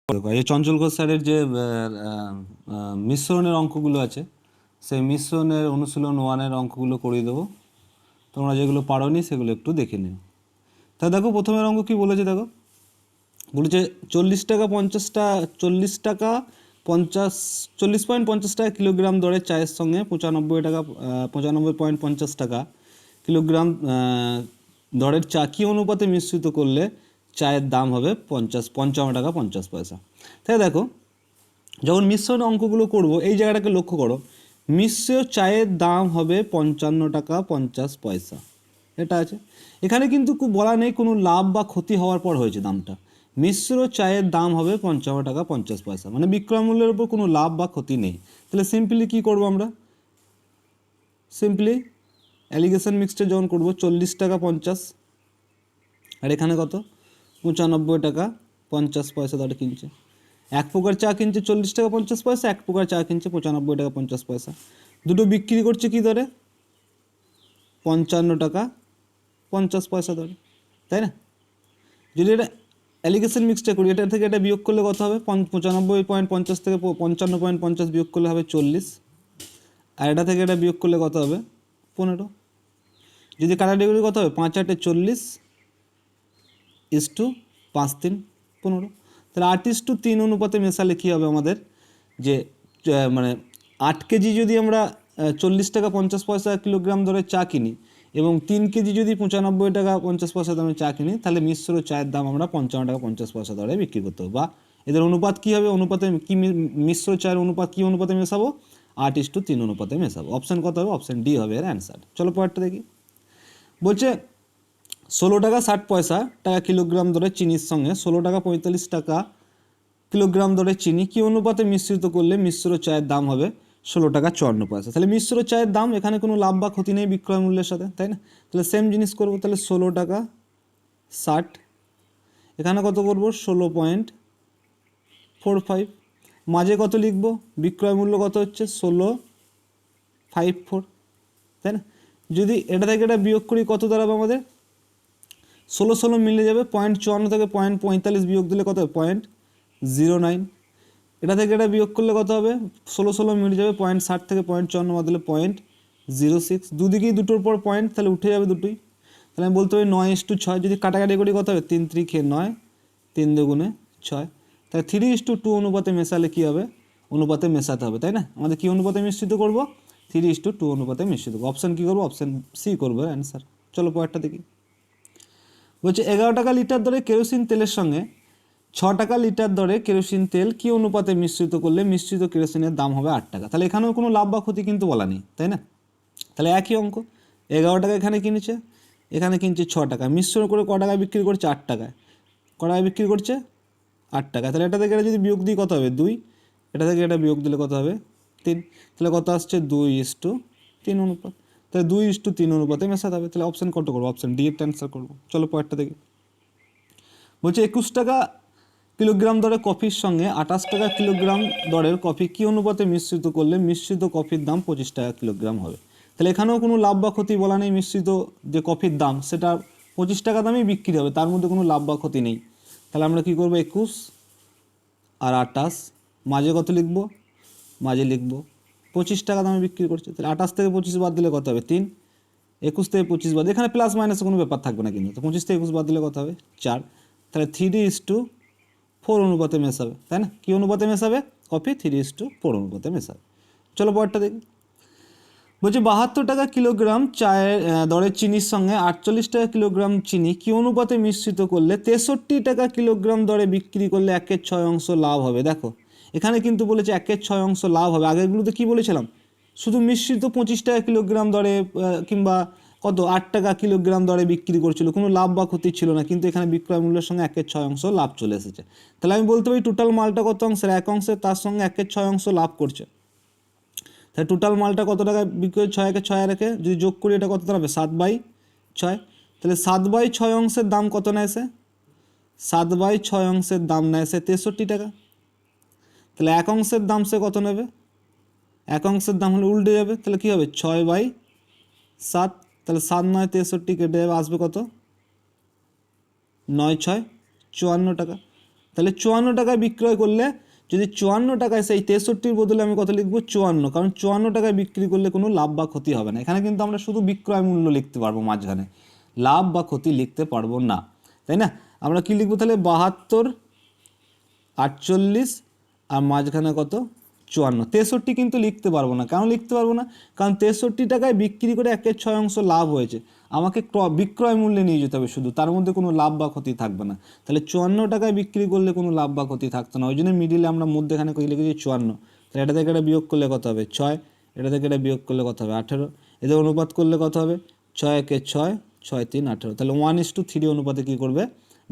দেখো এই চঞ্চল ঘোষ স্যারের যে মিশ্রণের অঙ্কগুলো আছে সেই মিশ্রণের অনুশীলন 1-এর অঙ্কগুলো করিয়ে দেবো। তোমরা যেগুলো পারোনি সেগুলো একটু দেখে নিও। তা দেখো প্রথমের অঙ্ক কি বলেছে, দেখো বলেছে 40 টাকা 40.50 টাকা কিলোগ্রাম দরে চায়ের সঙ্গে 95.50 টাকা কিলোগ্রাম দরের চা কী অনুপাতে মিশ্রিত করলে চায়ের দাম হবে 55 টাকা 50 পয়সা। তাই দেখো যখন মিশ্রণ অঙ্কগুলো করব এই জায়গাটাকে লক্ষ্য করো, মিশ্র চায়ের দাম হবে 55 টাকা 50 পয়সা, এটা আছে। এখানে কিন্তু বলা নেই কোনো লাভ বা ক্ষতি হওয়ার পর হয়েছে দামটা। মিশ্র চায়ের দাম হবে 55 টাকা 50 পয়সা, মানে বিক্রয় মূল্যের উপর কোনো লাভ বা ক্ষতি নেই। তাহলে সিম্পলি কী করবো আমরা, সিম্পলি অ্যালিগেশন মিক্সচার যখন করবো 40 টাকা 50 আর এখানে কত 95 টাকা 50 পয়সা দরে কিনছে। এক প্রকার চা কিনছে 40 টাকা 50 পয়সা, এক প্রকার চা কিনছে 95 টাকা 50 পয়সা। দুটো বিক্রি করছে কী দরে, 55 টাকা 50 পয়সা দরে, তাই না? যদি এটা অ্যালিগেশন মিক্সটা করি, এটা থেকে এটা বিয়োগ করলে কত হবে, 95.50 থেকে 55.50 বিয়োগ করলে হবে 40, আর এটা থেকে এটা বিয়োগ করলে কত হবে 15। যদি কাটাকাটি কত হবে 5 8 40 5 3 15। তাহলে 8:3 অনুপাতে মেশালে কী হবে আমাদের, যে মানে 8 কেজি যদি আমরা 40 টাকা 50 পয়সা কিলোগ্রাম দরে চা কিনি এবং 3 কেজি যদি 95 টাকা 50 পয়সা দামে চা কিনি, তাহলে মিশ্র চায়ের দাম আমরা 55 টাকা 50 পয়সা দরে বিক্রি করতে হবে। বা এদের অনুপাত কী হবে, অনুপাতে কি মিশ্র চায়ের অনুপাত কী অনুপাতে মেশাবো, 8:3 অনুপাতে মেশাবো। অপশান কত হবে, অপশান ডি হবে এর অ্যান্সার। চলো পরেরটা দেখি। বলছে 16 টাকা 60 পয়সা টাকা কিলোগ্রাম দরে চিনির সঙ্গে 16 টাকা 45 টাকা কিলোগ্রাম দরে চিনি কী অনুপাতে মিশ্রিত করলে মিশ্র চায়ের দাম হবে 16 টাকা 54 পয়সা। তাহলে মিশ্র চায়ের দাম, এখানে কোনো লাভ বা ক্ষতি নেই বিক্রয় মূল্যের সাথে, তাই না? তাহলে সেম জিনিস করবো, তাহলে 16 টাকা 60, এখানে কত করবো 16.45, মাঝে কত লিখবো, বিক্রয় মূল্য কত হচ্ছে 16.54, তাই না? যদি এটা থেকে এটা বিয়োগ করি কত দাঁড়াবে আমাদের, 16 মিলে যাবে, 0.54 থেকে 0.45 বিয়োগ দিলে কত হবে 0.09। এটা থেকে এটা বিয়োগ করলে কত হবে, 16 মিলে যাবে, 0.60 থেকে 0.54 বাদ দিলে 0.06, দুদিকেই দুটোর পর পয়েন্ট, তাহলে উঠে যাবে দুটোই। তাহলে আমি বলতে পারি 9:6। যদি কাটাকাটি করি কত হবে 3 3 9, 3 2 6, তাহলে 3:2 অনুপাতে মেশালে কী হবে, অনুপাতে মেশাতে হবে, তাই না? আমাদের কী অনুপাতে মিশ্রিত করবো, 3:2 অনুপাতে মিশ্রিত করবো। অপশান কী করবো, অপশান সি করবো অ্যান্সার। চলো পরেরটা দেখি। বলছে 11 টাকা লিটার দরে কেরোসিন তেলের সঙ্গে 6 টাকা লিটার দরে কেরোসিন তেল কী অনুপাতে মিশ্রিত করলে মিশ্রিত কেরোসিনের দাম হবে 8 টাকা। তাহলে এখানেও কোনো লাভ বা ক্ষতি কিন্তু বলা নেই, তাই না? তাহলে একই অঙ্ক, 11 টাকা এখানে কিনেছে, এখানে কিনছে 6 টাকা, মিশ্রণ করে ক টাকায় বিক্রি করছে 8 টাকায়, ক টাকায় বিক্রি করছে 8 টাকা। তাহলে এটা থেকে এটা যদি বিয়োগ দিই কত হবে 2, এটা থেকে এটা বিয়োগ দিলে কত হবে 3, তাহলে কত আসছে 2:3 অনুপাত। তাহলে 2:3 অনুপাতে মেশাতে হবে। তাহলে অপশান কত করবো, অপশান ডি এর অ্যান্সার করবো। চলো পরেরটা দেখি। বলছে 21 টাকা কিলোগ্রাম দরে কফির সঙ্গে 28 টাকা কিলোগ্রাম দরের কফি কী অনুপাতে মিশ্রিত করলে মিশ্রিত কফির দাম 25 টাকা কিলোগ্রাম হবে। তাহলে এখানেও কোনো লাভ বা ক্ষতি বলা নেই, মিশ্রিত যে কফির দাম সেটা 25 টাকা দামেই বিক্রি হবে, তার মধ্যে কোনো লাভ বা ক্ষতি নেই। তাহলে আমরা কী করবো, 21 আর 28, মাঝে কত লিখবো, মাঝে লিখবো 25 টাকা দামে বিক্রি করছে। তাহলে 28 থেকে 25 বাদ দিলে কত হবে 3, 21 থেকে 25 বাদ, এখানে প্লাস মাইনাসে কোনো ব্যাপার থাকবে না কিন্তু, তো 25 থেকে 21 বাদ দিলে কত হবে 4। তাহলে 3:4 অনুপাতে মেশাবে, তাই না? কী অনুপাতে মেশাবে, কফি 3:4 অনুপাতে মেশাবে। চলো পরেরটা দেখি। বলছে 72 টাকা কিলোগ্রাম চায়ের দরের চিনির সঙ্গে 48 টাকা কিলোগ্রাম চিনি কী অনুপাতে মিশ্রিত করলে 63 টাকা কিলোগ্রাম দরে বিক্রি করলে 1/6 লাভ হবে। দেখো এখানে কিন্তু বলেছে 1/6 লাভ হবে। আগেরগুলোতে কী বলেছিলাম, শুধু মিশ্রিত 25 টাকা কিলোগ্রাম দরে কিংবা কত 8 টাকা কিলোগ্রাম দরে বিক্রি করছিল, কোনো লাভ বা ক্ষতি ছিল না, কিন্তু এখানে বিক্রয় মূল্যের সঙ্গে 1/6 লাভ চলে এসেছে। তাহলে আমি বলতে পারি টোটাল মালটা কত অংশের, 1 অংশের, তার সঙ্গে 1/6 লাভ করছে। তাহলে টোটাল মালটা কত টাকায় বিক্রি করে, 6 কে 6 রেখে যদি যোগ করি এটা কত দাঁড়াবে 7/6। তাহলে 7/6 অংশের দাম কত নেয় সে, 7/6 অংশের দাম নেয় সে 63 টাকা। তাহলে 1 অংশের দাম সে কত নেবে, 1 অংশের দাম হলে উল্টে যাবে, তাহলে কী হবে 6/7, তাহলে 7 9 63 কেটে যাবে, আসবে কত 9 6 54 টাকা। তাহলে 54 টাকায় বিক্রয় করলে যদি 54 টাকায় সেই 63-র বদলে আমি কত লিখবো 54, কারণ 54 টাকায় বিক্রি করলে কোনো লাভ বা ক্ষতি হবে না। এখানে কিন্তু আমরা শুধু বিক্রয় মূল্য লিখতে পারবো, মাঝখানে লাভ বা ক্ষতি লিখতে পারবো না, তাই না? আমরা কি লিখবো তাহলে 72, 48 আর মাঝখানে কত 54। 63 কিন্তু লিখতে পারবো না, কেন লিখতে পারবো না? কারণ 63 টাকায় বিক্রি করে 1/6 লাভ হয়েছে, আমাকে বিক্রয় মূল্যে নিয়ে যেতে হবে শুধু, তার মধ্যে কোনো লাভ বা ক্ষতি থাকবে না। তাহলে 54 টাকায় বিক্রি করলে কোনো লাভ বা ক্ষতি থাকতো না, ওই জন্য মিডিলে আমরা মধ্যেখানে কী লিখেছি 54। তাহলে এটা থেকে এটা বিয়োগ করলে কত হবে 6, এটা থেকে এটা বিয়োগ করলে কত হবে 18, এদের অনুপাত করলে কত হবে 6 একে 6, 6 3 18। তাহলে 1:3 অনুপাতে কী করবে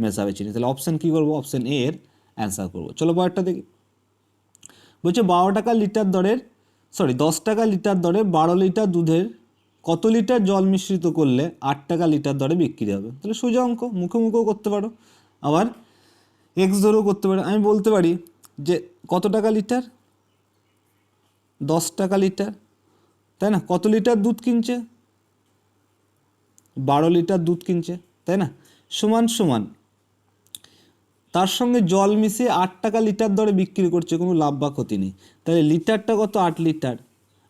মেশাবে চিনি। তাহলে অপশান কী করবো, অপশান এ এর অ্যান্সার করবো। চলো পরেরটা দেখি। বলছে 12 টাকা লিটার দরের 10 টাকা লিটার দরে 12 লিটার দুধের কত লিটার জল মিশ্রিত করলে 8 টাকা লিটার দরে বিক্রি হবে। তাহলে সোজা অঙ্ক, মুখে মুখেও করতে পারো, আবার এক্স ধরেও করতে পারো। আমি বলতে পারি যে কত টাকা লিটার, 10 টাকা লিটার, তাই না? কত লিটার দুধ কিনছে, 12 লিটার দুধ কিনছে, তাই না? সমান সমান তার সঙ্গে জল মিশিয়ে 8 টাকা লিটার দরে বিক্রি করছে, কোনো লাভ বা ক্ষতি নেই। তাহলে লিটারটা কত 8 লিটার,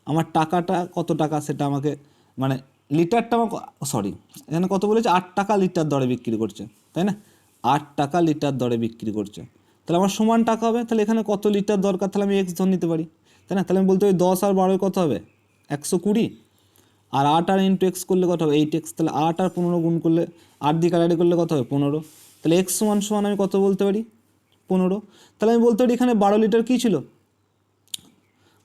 আমার টাকাটা কত টাকা সেটা আমাকে, মানে লিটারটা আমার এখানে কত বলেছে 8 টাকা লিটার দরে বিক্রি করছে, তাই না? 8 টাকা লিটার দরে বিক্রি করছে, তাহলে আমার সমান টাকা হবে। তাহলে এখানে কত লিটার দরকার, তাহলে আমি এক্স ধরে নিতে পারি, তাই না? তাহলে আমি বলতে পারি 10 আর 12 কত হবে 120, আর 8 আর ইন্টু এক্স করলে কত হবে 8x। তাহলে 8 আর 15 গুণ করলে 8 দিয়ে কাটাকাটি করলে কত হবে 15। তাহলে এক্স সমান সমান আমি কত বলতে পারি 15। তাহলে আমি বলতে পারি এখানে 12 লিটার কী ছিল,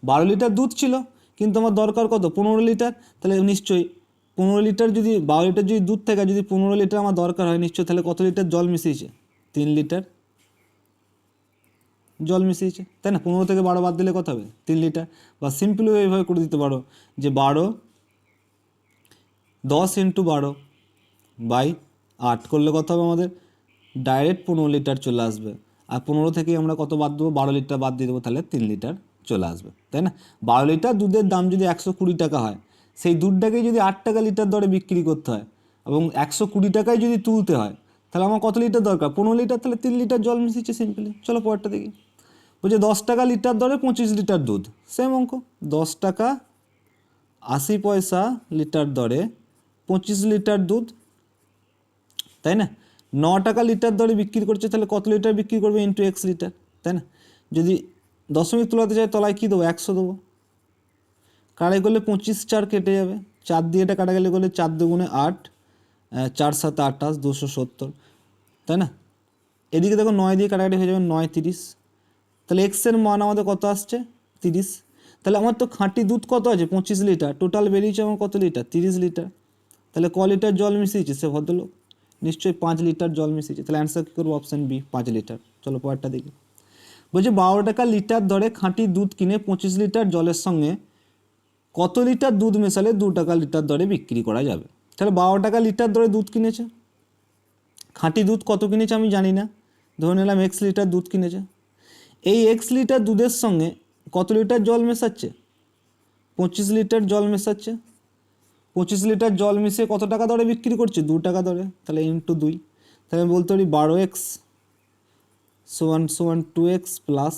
12 লিটার দুধ ছিল, কিন্তু আমার দরকার কত 15 লিটার। তাহলে নিশ্চয়ই 15 লিটার, যদি 12 লিটার যদি দুধ থাকে, যদি 15 লিটার আমার দরকার হয় নিশ্চয়ই, তাহলে কত লিটার জল মিশিয়েছে 3 লিটার জল মিশিয়েছে, তাই না? 15 থেকে 12 বাদ দিলে কত হবে 3 লিটার। বা সিম্পলি এইভাবে করে দিতে পারো যে 10 ইন্টু 12 বাই 8 করলে কত হবে আমাদের ডাইরেক্ট 15 লিটার চলে আসবে। আর 15 থেকে আমরা কত বাদ দেবো 12 লিটার বাদ দিয়ে দেবো, তাহলে 3 লিটার চলে আসবে, তাই না? 12 লিটার দুধের দাম যদি 120 টাকা হয়, সেই দুধটাকে যদি 8 টাকা লিটার দরে বিক্রি করতে হয় এবং 120 টাকায় যদি তুলতে হয়, তাহলে আমার কত লিটার দরকার 15 লিটার, তাহলে 3 লিটার জল মিশিয়েছে সিম্পলি। চলো পরেরটা দেখি। বলছে 10 টাকা লিটার দরে 25 লিটার দুধ, সেম অঙ্ক। 10 টাকা 80 পয়সা লিটার দরে 25 লিটার দুধ, তাই না? 9 টাকা লিটার দরে বিক্রি করছে, তাহলে কত লিটার বিক্রি করবে ইন্টু এক্স লিটার, তাই না? যদি দশমিক তোলাতে চাই তলায় কী দেবো 100 দেবো, কাটাই করলে 25 4 কেটে যাবে, 4 দিয়ে এটা কাটাকাটি করলে 4 দুগুণে 8, 4 7 28, 270, তাই না? এদিকে দেখো 9 দিয়ে কাটাকাটি হয়ে যাবে 9 30, তাহলে এক্সের মান আমাদের কত আসছে 30। তাহলে আমার তো খাঁটি দুধ কত আছে 25 লিটার, টোটাল বেরিয়েছে আমার কত লিটার 30 লিটার। তাহলে ক লিটার জল মিশিয়েছে সে ভদ্রলোক, নিশ্চয়ই 5 লিটার জল মিশিয়েছে। তাহলে অ্যান্সার কী করবো অপশান বি 5 লিটার। চলো পরেরটা দেখি। বলছে 12 টাকা লিটার দরে খাঁটি দুধ কিনে 25 লিটার জলের সঙ্গে কত লিটার দুধ মেশালে 2 টাকা লিটার দরে বিক্রি করা যাবে। তাহলে 12 টাকা লিটার দরে দুধ কিনেছে, খাঁটি দুধ কত কিনেছে আমি জানি না, ধরে নিলাম এক্স লিটার দুধ কিনেছে। এই এক্স লিটার দুধের সঙ্গে কত লিটার জল মেশাচ্ছে 25 লিটার জল মেশাচ্ছে। 25 লিটার জল মিশিয়ে কত টাকা দরে বিক্রি করছে 2 টাকা দরে, তাহলে ইন্টু 2। তাহলে আমি বলতে পারি 12x সমান 2x প্লাস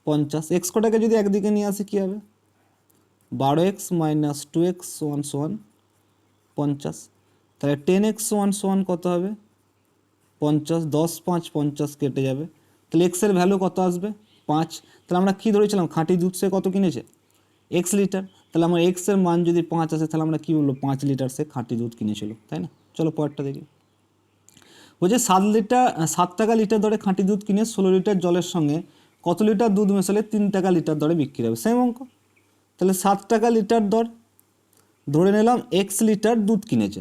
50। এক্স কটাকে যদি একদিকে নিয়ে আসি কী হবে 12x মাইনাস 2x সমান 50। তাহলে 10x সমান কত হবে 50, 10 5 50 কেটে যাবে, তাহলে এক্সের ভ্যালু কত আসবে 5। তাহলে আমরা কী ধরেছিলাম খাঁটি দুধ সে কত কিনেছে এক্স লিটার, তাহলে আমার এক্সের মান যদি 5 আসে, তাহলে আমরা কী বলবো 5 লিটার সে খাঁটি দুধ কিনেছিল, তাই না? চলো পরেরটা দেখি। বলছে 7 টাকা লিটার দরে খাঁটি দুধ কিনে 16 লিটার জলের সঙ্গে কত লিটার দুধ মেশালে 3 টাকা লিটার দরে বিক্রি হবে, সেম অঙ্ক। তাহলে 7 টাকা লিটার দর ধরে নিলাম এক্স লিটার দুধ কিনেছে,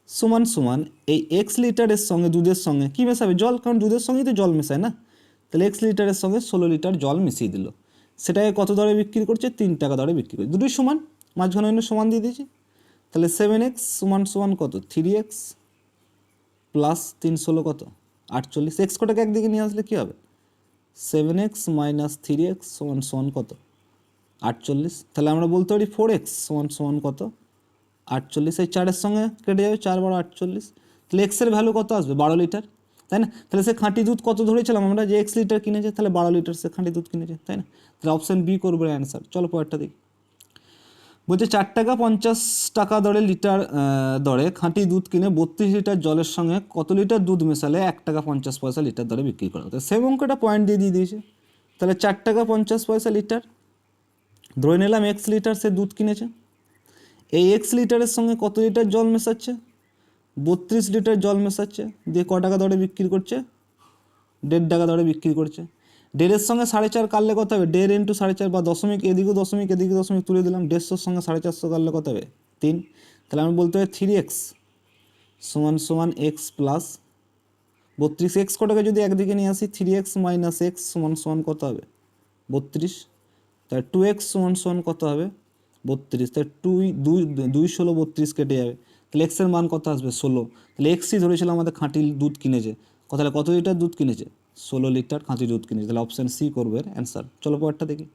সমান এই এক্স লিটারের সঙ্গে দুধের সঙ্গে কী মেশাবে জল, কারণ দুধের সঙ্গেই তো জল মেশায় না। তাহলে এক্স লিটারের সঙ্গে 16 লিটার জল মিশিয়ে দিল, সেটাকে কত দরে বিক্রি করছে 3 টাকা দরে বিক্রি করছে, দুটোই সমান, মাঝখানে সমান দিয়ে দিয়েছি। তাহলে 7x সমান কত 3x প্লাস 3 16 কত 48, এক্স কটাকে একদিকে নিয়ে আসলে কী হবে 7x মাইনাস 3x সমান কত 48। তাহলে আমরা বলতে পারি 4x সমান কত 48, এই 4-এর সঙ্গে কেটে যাবে 4 12 48। তাহলে এক্সের ভ্যালু কত আসবে 12 লিটার। তাই না? তাহলে সে খাঁটি দুধ কত ধরেছিলাম আমরা, যে x লিটার কিনেছে, তাহলে 12 লিটার সে খাঁটি দুধ কিনেছে, তাই না? তাহলে অপশান বি করবে অ্যান্সার। চলো পরেরটা দেখি। বলছে 4 টাকা 50 টাকা দরে লিটার দরে খাঁটি দুধ কিনে 32 লিটার জলের সঙ্গে কত লিটার দুধ মেশালে 1 টাকা 50 পয়সা লিটার দরে বিক্রি করা হতো। সেম অঙ্কটা পয়েন্ট দিয়ে দিয়েছে। তাহলে 4 টাকা 50 পয়সা লিটার, ধরে নিলাম x লিটার সে দুধ কিনেছে। এই x লিটারের সঙ্গে কত লিটার জল মেশাচ্ছে, 32 লিটার জল মেশাচ্ছে, দিয়ে ক টাকা দরে বিক্রি করছে, 1.5 টাকা দরে বিক্রি করছে। 1.5-এর সঙ্গে 4.5 কাটলে কত হবে, 1.5 ইন্টু 4.5 বা দশমিক এদিকে দশমিক এদিকে দশমিক তুলে দিলাম, 150-এর সঙ্গে 450 কাটলে কত হবে 3। তাহলে আমি বলতে হবে 3x সমান x প্লাস 32, x কটাকে যদি একদিকে নিয়ে আসি 3x মাইনাস x সমান কত হবে 32, তাহলে 2x সমান কত হবে 32, তাহলে 2 16 32 কেটে যাবে, তাহলে x এর মান কত আসবে 16। তাহলে xই ধরেছিল আমাদের খাঁটি দুধ কিনেছে, তাহলে কত লিটার দুধ কিনেছে 16 লিটার খাঁটি দুধ কিনেছে, তাহলে অপশান সি করবে অ্যান্সার। চলো পরেরটা দেখি।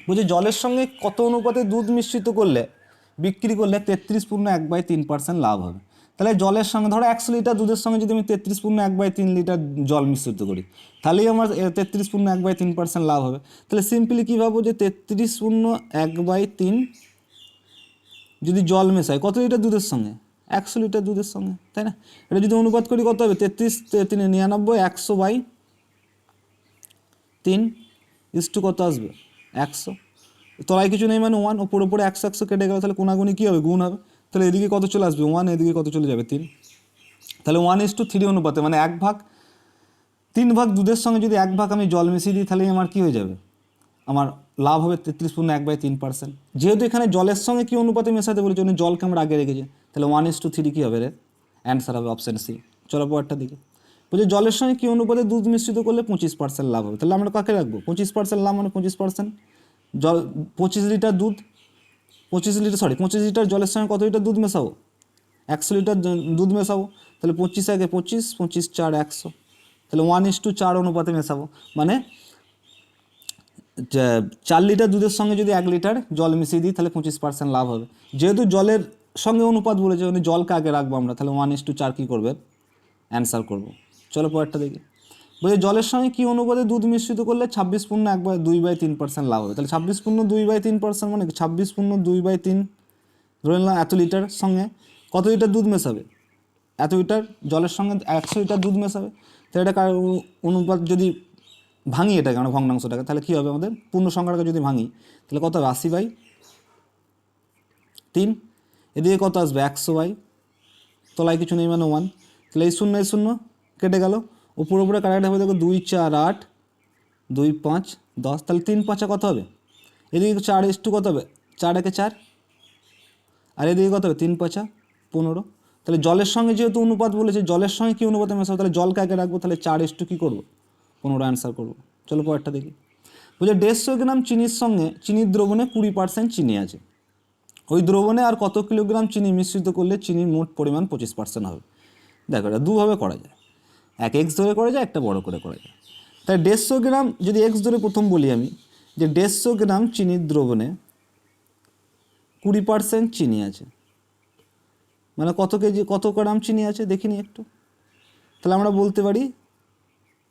বলছি জলের সঙ্গে কত অনুপাতে দুধ মিশ্রিত করলে বিক্রি করলে 33.1/3% লাভ হবে। তাহলে জলের সঙ্গে ধরো 100 লিটার দুধের সঙ্গে যদি আমি 33.1/3 লিটার জল মিশ্রিত করি, তাহলেই আমার 33.1/3% লাভ হবে। তাহলে সিম্পলি কী ভাবো, যে 33.1/3 যদি জল মেশাই কত লিটার দুধের সঙ্গে 100 লিটার দুধের সঙ্গে, তাই না? এটা যদি অনুপাত করি কত হবে 33 100/3 ইস্টু কত আসবে 100, তলায় কিছু নেই মানে 1, ওপরে 100 কেটে গেল, তাহলে কোনাগুনি কী হবে গুণ হবে, তাহলে এদিকে কত চলে আসবে 1, এদিকে কত চলে যাবে 3, তাহলে 1:3 অনুপাতে মানে 1/3 দুধের সঙ্গে যদি 1 ভাগ আমি জল মিশিয়ে দিই, তাহলে আমার কী হয়ে যাবে, আমার লাভ হবে 33.1/3%। যেহেতু এখানে জলের সঙ্গে কী অনুপাতে মেশাতে বলেছে, উনি জলকে আমরা আগে রেখেছি, তাহলে 1:3 কী হবে রে, অ্যান্সার হবে অপশান সি। চলো পরেরটা দিকে। বলছে জলের সঙ্গে কী অনুপাতে দুধ মিশ্রিত করলে 25% লাভ হবে, তাহলে আমরা কাকে রাখবো 25% লাভ, মানে 25% জল 25 লিটার দুধ 25 লিটার জলের সঙ্গে কত লিটার দুধ মেশাবো 100 লিটার দুধ মেশাবো, তাহলে 25 আগে 25 25 4 100, তাহলে 1:4 অনুপাতে মেশাবো, মানে 4 লিটার দুধের সঙ্গে যদি 1 লিটার জল মিশিয়ে দিই তাহলে 25% লাভ হবে। যেহেতু জলের সঙ্গে অনুপাত বলেছে, মানে জলকে আগে রাখবো আমরা, তাহলে 1:4 কী করবে অ্যান্সার করবো। চলো পরেরটা দেখি। বলছে জলের সঙ্গে কী অনুপাতে দুধ মিশ্রিত করলে 26.2/3% লাভ হবে, তাহলে 26.2/3% মানে 26.2/3 ধরে নিলাম এত লিটার সঙ্গে কত লিটার দুধ মেশাবে, এত লিটার জলের সঙ্গে 100 লিটার দুধ মেশাবে, তাহলে এটা অনুপাত যদি ভাঙি এটাকে আমরা ভগ্নাংশটাকে, তাহলে কী হবে আমাদের পূর্ণ সংখ্যাটাকে যদি ভাঙি তাহলে কত হবে 80/3, এদিকে কত আসবে 100/, তলায় কিছু নেই মানে 1, তাহলে এই শূন্য কেটে গেল, উপরে কাটাকাটি হবে, দেখো 2 4 8 2 5 10, তাহলে 3 5 কত হবে, এদিকে 4 কত হবে 4 1 4, আর এদিকে কত হবে 3 5 15, তাহলে জলের সঙ্গে যেহেতু অনুপাত বলেছে, জলের সঙ্গে কী অনুপাতে মেশাবো, তাহলে জলকে আগে রাখবো, তাহলে 4 কী করবো 15 অ্যান্সার করবো। চলো পরেরটা দেখি। বলছে 150 গ্রাম চিনির সঙ্গে চিনির দ্রবণে 20% চিনি আছে, ওই দ্রবণে আর কত কিলোগ্রাম চিনি মিশ্রিত করলে চিনির মোট পরিমাণ 25% হবে। দেখো এটা দুভাবে করা যায়, এক এক্স ধরে করা যায়, একটা বড় করে করা যায়। তাই 150 গ্রাম যদি এক্স ধরে প্রথম বলি আমি, যে 150 গ্রাম চিনির দ্রবণে 20% চিনি আছে, মানে কত গ্রাম চিনি আছে দেখিনি একটু, তাহলে আমরা বলতে পারি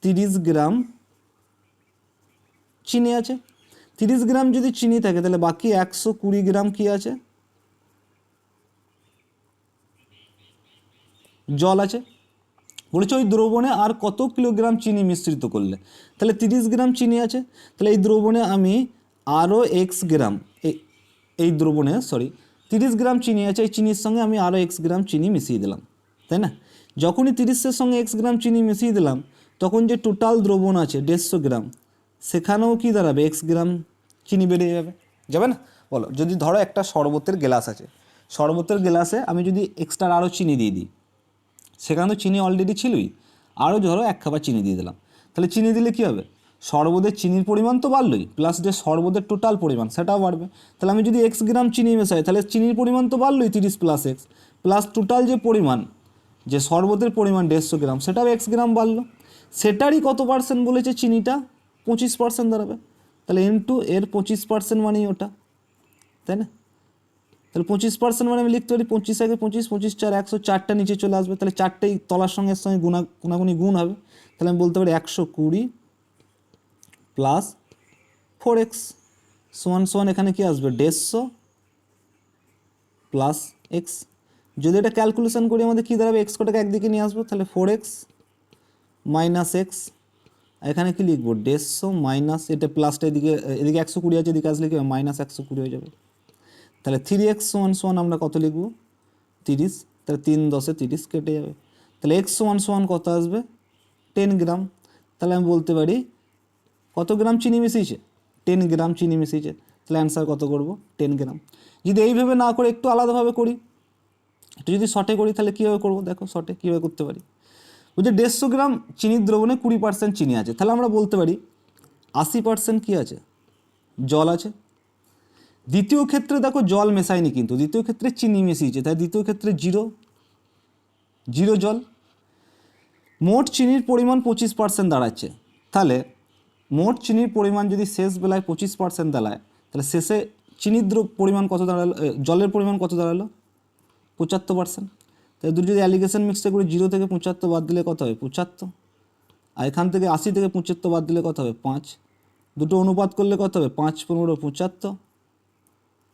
30 গ্রাম চিনি আছে। 30 গ্রাম যদি চিনি থাকে তাহলে বাকি 120 গ্রাম কি আছে, জল আছে। বলেছে ওই দ্রবণে আর কত কিলোগ্রাম চিনি মিশ্রিত করলে, তাহলে 30 গ্রাম চিনি আছে, তাহলে এই দ্রবণে আমি আরও এক্স গ্রাম এই দ্রবণে 30 গ্রাম চিনি আছে, এই চিনির সঙ্গে আমি আরও এক্স গ্রাম চিনি মিশিয়ে দিলাম, তাই না? যখনই 30-এর সঙ্গে এক্স গ্রাম চিনি মিশিয়ে দিলাম, তখন যে টোটাল দ্রবণ আছে 150 গ্রাম, সেখানেও কি দাঁড়াবে এক্স গ্রাম চিনি বেড়ে যাবে না? বলো, যদি ধরো একটা শরবতের গ্লাস আছে, শরবতের গ্লাসে আমি যদি এক্সট্রা আরও চিনি দিয়ে দিই, সেখানে তো চিনি অলরেডি ছিলই, আরও ধরো 1 খাবার চিনি দিয়ে দিলাম, তাহলে চিনি দিলে কী হবে, শরবতের চিনির পরিমাণ তো বাড়লোই, প্লাস যে শরবতের টোটাল পরিমাণ সেটাও বাড়বে। তাহলে আমি যদি এক্স গ্রাম চিনি মেশাই, তাহলে চিনির পরিমাণ তো বাড়লোই 30 প্লাস এক্স, প্লাস টোটাল যে পরিমাণ, যে শরবতের পরিমাণ 150 গ্রাম, সেটাও এক্স গ্রাম বাড়লো, সেটারই কত পার্সেন্ট বলেছে চিনিটা 25% দাঁড়াবে, তাহলে ইনটু এর 25% মানেই ওটা, তাই না? তাহলে 25% মানে আমি লিখতে পারি 25 আগে 25, 25 4 100, 4টা নিচে চলে আসবে, তাহলে 4টেই তলার সঙ্গে এর সঙ্গে গুণাগুণি গুণ হবে, তাহলে আমি বলতে পারি 120 প্লাস 4x সমান সমান এখানে কি আসবে 150 প্লাস এক্স। যদি এটা ক্যালকুলেশন করি আমাদের কী দাঁড়াবে, এক্স কটাকে একদিকে নিয়ে আসবো, তাহলে 4x মাইনাস এক্স, এখানে কি লিখবো 150 মাইনাস এটা প্লাসটা এদিকে 120 আছে, এদিকে আসলে কি মাইনাস 120 হয়ে যাবে, তাহলে 3x সমান সমান আমরা কত লিখবো 30, তাহলে 3 10 30 কেটে যাবে, তাহলে x সমান সমান কত আসবে 10 গ্রাম। তাহলে আমি বলতে পারি কত গ্রাম চিনি মিশিয়েছে 10 গ্রাম চিনি মিশিয়েছে, তাহলে অ্যান্সার কত করব 10 গ্রাম। যদি এইভাবে না করে একটু আলাদাভাবে করি, একটু যদি শর্টে করি তাহলে কীভাবে করবো, দেখো শর্টে কীভাবে করতে পারি, বুঝলি 150 গ্রাম চিনির দ্রবণে 20% চিনি আছে, তাহলে আমরা বলতে পারি 80% কী আছে জল আছে। দ্বিতীয় ক্ষেত্রে দেখো জল মেশায়নি, কিন্তু দ্বিতীয় ক্ষেত্রে চিনি মিশিয়েছে, তাই দ্বিতীয় ক্ষেত্রে 0 জল। মোট চিনির পরিমাণ 25% দাঁড়াচ্ছে, তাহলে মোট চিনির পরিমাণ যদি শেষ বেলায় 25% দাঁড়ায়, তাহলে শেষে চিনির পরিমাণ কত দাঁড়ালো, জলের পরিমাণ কত দাঁড়ালো 75%। তাই দুটো যদি অ্যালিগেশন মিক্সটা করে 0 থেকে 75 বাদ দিলে কত হবে 75, আর এখান থেকে 80 থেকে 75 বাদ দিলে কত হবে 5, দুটো অনুপাত করলে কত হবে 5 15 75,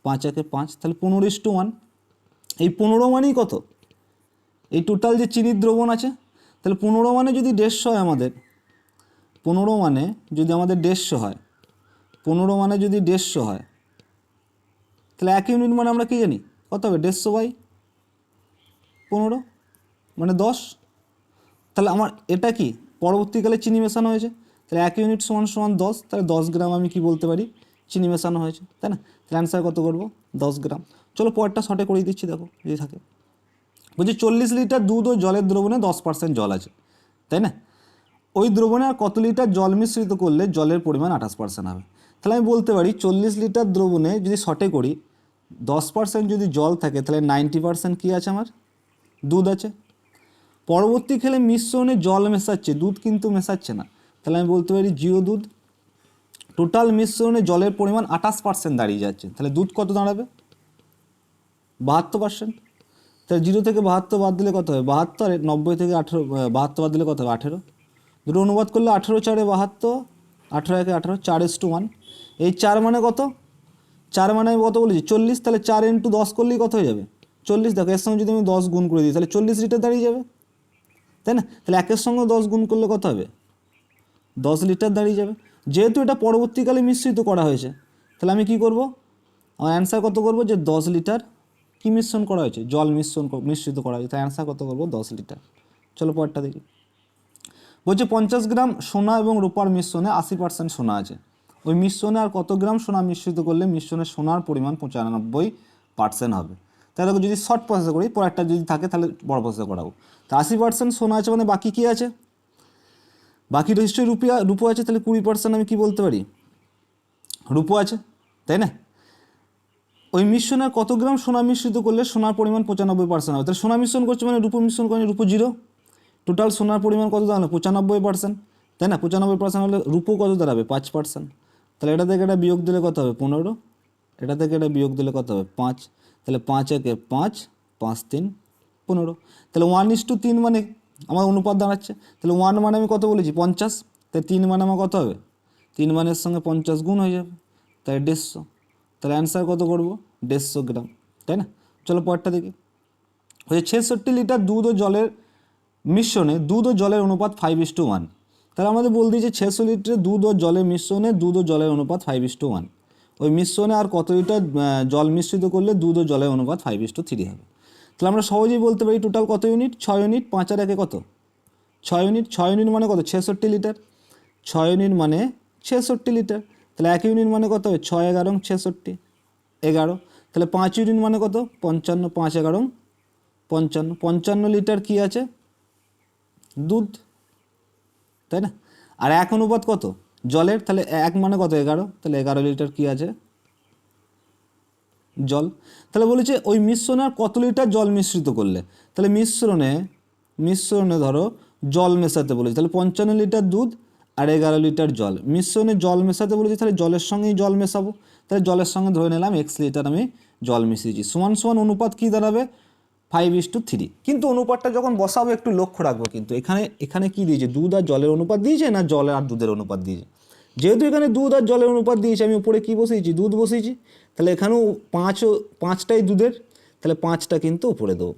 5 একে 5, তাহলে 15:1। এই 15 মানেই কত, এই টোটাল যে চিনির দ্রবণ আছে, তাহলে 15 মানে যদি 150 হয় আমাদের, 15 মানে যদি আমাদের 150 হয়, 15 মানে যদি 150 হয়, তাহলে 1 ইউনিট মানে আমরা কী জানি কত হবে 150/15 মানে 10, তাহলে আমার এটা কি পরবর্তীকালে চিনি মেশানো হয়েছে, তাহলে 1 ইউনিট সমান সমান 10, তাহলে 10 গ্রাম আমি কি বলতে পারি চিনি মেশানো হয়েছে, তাই না। তাহলে অ্যান্সার কত করবো 10 গ্রাম। চলো পরেরটা শর্টে করিয়ে দিচ্ছি, দেখো যদি থাকে, বলছি 40 লিটার দুধ ও জলের দ্রবণে 10% জল আছে, তাই না। ওই দ্রবণে আর কত লিটার জল মিশ্রিত করলে জলের পরিমাণ 28% হবে। তাহলে আমি বলতে পারি 40 লিটার দ্রবণে যদি শর্টে করি 10% যদি জল থাকে, তাহলে 90% কী আছে আমার দুধ আছে। পরবর্তী খেলে মিশ্রণে জল মেশাচ্ছে, দুধ কিন্তু মেশাচ্ছে না, তাহলে আমি বলতে পারি 0 দুধ। টোটাল মিশ্রণে জলের পরিমাণ 28% দাঁড়িয়ে যাচ্ছে, তাহলে দুধ কত দাঁড়াবে 72%। তাহলে 0 থেকে 72 বাদ দিলে কত হবে 72, 90 থেকে 18 72 বাদ দিলে কত হবে 18, দুটো অনুবাদ করলে 18 4 72, 18 1 18, 4:1। এই 4 মানে কত, 4 মানে আমি কত বলেছি 40, তাহলে 4 × 10 করলেই কত হয়ে যাবে 40। দেখো এর সঙ্গে যদি আমি 10 গুণ করে দিই তাহলে 40 লিটার দাঁড়িয়ে যাবে, তাই না। তাহলে 1-এর সঙ্গে 10 গুণ করলে কত হবে 10 লিটার দাঁড়িয়ে যাবে। যেহেতু এটা পরবর্তীকালে মিশ্রিত করা হয়েছে, তাহলে আমি কি করব, আমার অ্যান্সার কত করব যে 10 লিটার কি মিশ্রণ করা হয়েছে জল মিশ্রিত করা হয়েছে, তাই অ্যান্সার কত করব 10 লিটার। চলো পরেরটা দেখি, বলছে 50 গ্রাম সোনা এবং রূপার মিশ্রণে 80% সোনা আছে, ওই মিশ্রণে আর কত গ্রাম সোনা মিশ্রিত করলে মিশ্রণে সোনার পরিমাণ 95% হবে। তাহলে দেখো যদি শর্ট প্রসেসে করি, পরেরটা যদি থাকে তাহলে বড় প্রসেসে করাবো। তা 80% সোনা আছে মানে বাকি কী আছে, বাকি নিশ্চয়ই রূপো আছে, তাহলে 20% আমি কি বলতে পারি রূপো আছে, তাই না। ওই মিশ্রণে কত গ্রাম সোনা মিশ্রিত করলে সোনার পরিমাণ 95% হবে, তাহলে সোনা মিশ্রণ করছে মানে রূপো মিশ্রণ করে রূপো 0, টোটাল সোনার পরিমাণ কত দাঁড়ালো 95%, তাই না। 95% হলে রূপো কত দাঁড়াবে 5%, তাহলে এটা থেকে এটা বিয়োগ দিলে কত হবে 15, এটা থেকে এটা বিয়োগ দিলে কত হবে 5, তাহলে 5 একে 5, 5 3 15, তাহলে 1:3 মানে আমার অনুপাত দাঁড়াচ্ছে, তাহলে 1 মানে আমি কত বলেছি 50, তাই 3 মানে আমার কত হবে 3 মানের সঙ্গে 50 গুণ হয়ে যাবে, তাই 150, তাহলে অ্যান্সার কত করবো 150 গ্রাম, তাই না। চলো পরেরটা দেখি, হচ্ছে 66 লিটার দুধ ও জলের মিশ্রণে দুধ ও জলের অনুপাত 5:1, তাহলে আমাদের বলতে যে 66 লিটার দুধ ও জলের মিশ্রণে দুধ ও জলের অনুপাত 5:1, ওই মিশ্রণে আর কত লিটার জল মিশ্রিত করলে দুধ ও জলের অনুপাত 5:3 হবে। তাহলে আমরা সহজেই বলতে পারি টোটাল কত ইউনিট 6 ইউনিট, 5 আর 1 কত 6 ইউনিট, 6 ইউনিট মানে কত 66 লিটার, 6 ইউনিট মানে 66 লিটার, তাহলে 1 ইউনিট মানে কত হবে 6 11 66 11, তাহলে 5 ইউনিট মানে কত 55, 5 11 55, 55 লিটার কি আছে দুধ, তাই না। আর 1 অনুপাত কত জলের, তাহলে 1 মানে কত 11, তাহলে 11 লিটার কি আছে জল। তাহলে বলেছে ওই মিশ্রণে আর কত লিটার জল মিশ্রিত করলে, তাহলে মিশ্রণে ধরো জল মেশাতে বলেছে, তাহলে 55 লিটার দুধ আর 11 লিটার জল, মিশ্রণে জল মেশাতে বলেছে, তাহলে জলের সঙ্গেই জল মেশাবো, তাহলে জলের সঙ্গে ধরে নিলাম x লিটার আমি জল মিশিয়েছি, সমান সমান অনুপাত কী দাঁড়াবে 5:3। কিন্তু অনুপাতটা যখন বসাবো একটু লক্ষ্য রাখবো, কিন্তু এখানে এখানে কী দিয়েছে, দুধ আর জলের অনুপাত দিয়েছে না জল আর দুধের অনুপাত দিয়েছে। যেহেতু এখানে দুধ আর জলের অনুপাত দিয়েছে, আমি উপরে কী বসিয়েছি, দুধ বসিয়েছি, তাহলে এখানেও পাঁচটাই দুধের, তাহলে 5টা কিন্তু উপরে দেবো।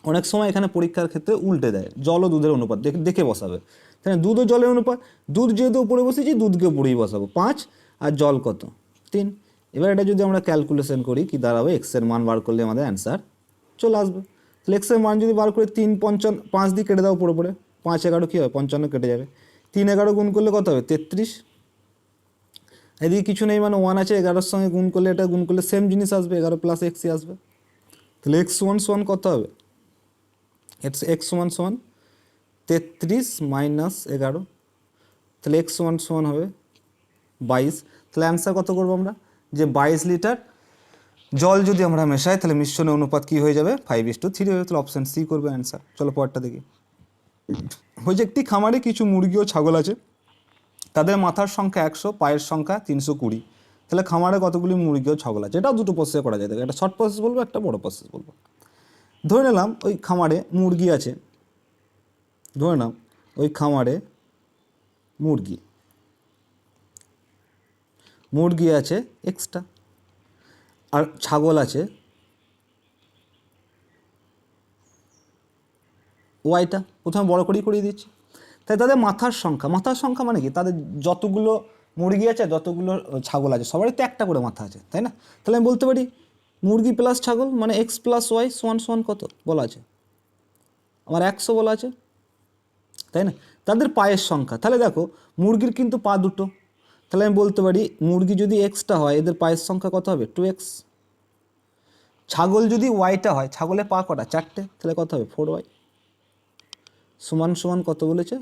অনেক সময় এখানে পরীক্ষার ক্ষেত্রে উল্টে দেয়, জল ও দুধের অনুপাত দেখে বসাবে, তাহলে দুধ ও জলের অনুপাত, দুধ যেহেতু উপরে বসেছি দুধকে উপরেই বসাবো, 5 আর জল কত 3। এবার এটা যদি আমরা ক্যালকুলেশন করি কি দাঁড়াবে, এক্সের মান বার করলে আমাদের অ্যান্সার চলে আসবে। তাহলে এক্সের মান যদি বার করে 3 5 দিয়ে কেটে দাও উপরে পরে, 5 11 কী হবে 55 কেটে যাবে, 3 11 গুণ করলে কত হবে 33। এদিকে কিছু নেই মানে 1 আছে, 11-র সঙ্গে গুণ করলে এটা গুণ করলে সেম জিনিস আসবে, 11 + x আসবে। তাহলে x সমান কত হবে, x সমান 33 - 11, তাহলে x সমান হবে 22। তাহলে অ্যান্সার কত করবো আমরা, যে 22 লিটার জল যদি আমরা মেশাই তাহলে মিশ্রণের অনুপাত কী হয়ে যাবে 5:3 হয়ে যাবে। তাহলে অপশান সি করবে অ্যান্সার। চলো পরেরটা দেখি। হয়েছে একটি খামারে কিছু মুরগি ও ছাগল আছে, তাদের মাথার সংখ্যা 100, পায়ের সংখ্যা 320। তাহলে খামারে কতগুলি মুরগি ও ছাগল আছে, এটাও দুটো প্রসেসে করা যায়। দেখো একটা শর্ট প্রসেস বলবো, একটা বড় প্রসেস বলবো। ধরে নিলাম ওই খামারে মুরগি আছে, ধরে নাও ওই খামারে মুরগি আছে এক্সট্রা, আর ছাগল আছে ওয়াইটা, প্রথমে বড় করিয়ে দিচ্ছি। তাই তাদের মাথার সংখ্যা মানে কি, তাদের যতগুলো মুরগি আছে যতগুলো ছাগল আছে সবারই তো একটা করে মাথা আছে, তাই না? তাহলে আমি বলতে পারি মুরগি প্লাস ছাগল মানে x + y সমান কত বলা আছে, আমার 100 বলা আছে, তাই না? তাদের পায়ের সংখ্যা, তাহলে দেখো মুরগির কিন্তু পা দুটো, তাহলে আমি বলতে পারি মুরগি যদি এক্সটা হয় এদের পায়ের সংখ্যা কত হবে 2x। ছাগল যদি ওয়াইটা হয়, ছাগলের পা কটা 4টে, তাহলে কত হবে 4y। সমান কত বলেছে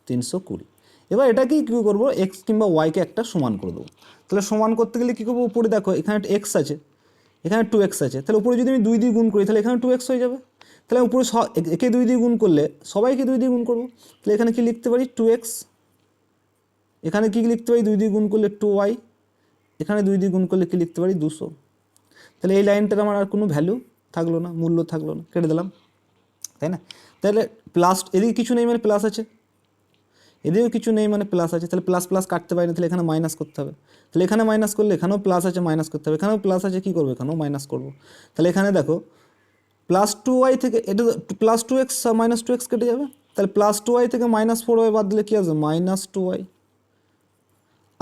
320। এবার এটাকেই কী করবো, এক্স কিংবা ওয়াইকে একটা সমান করে দেবো। তাহলে সমান করতে গেলে কী করবো, উপরে দেখো এখানে এক্স আছে, এখানে 2x আছে, তাহলে উপরে যদি আমি 2 দিয়ে গুণ করি তাহলে এখানে 2x হয়ে যাবে। তাহলে উপরে একে 2 দিয়ে গুণ করলে সবাইকে 2 দিয়ে গুণ করবো, তাহলে এখানে কি লিখতে পারি 2x, এখানে কী লিখতে পারি 2 দিয়ে গুণ করলে 2y, এখানে 2 দিয়ে গুণ করলে কী লিখতে পারি 200। তাহলে এই লাইনটার আমার আর কোনো ভ্যালু থাকলো না, মূল্য থাকলো না, কেটে দিলাম, তাই না? তাহলে প্লাস এদিকে কিছু নেই মানে প্লাস আছে, এদিকেও কিছু নেই মানে প্লাস আছে, তাহলে প্লাস কাটতে পারি না, তাহলে এখানে মাইনাস করতে হবে। তাহলে এখানে মাইনাস করলে এখানেও প্লাস আছে, মাইনাস করতে হবে, এখানেও প্লাস আছে, কী করবো এখানেও মাইনাস করবো। তাহলে এখানে দেখো +2y থেকে এটা +2x - 2x কেটে যাবে, তাহলে +2y থেকে -4y বাদ দিলে কী আসবে -2y,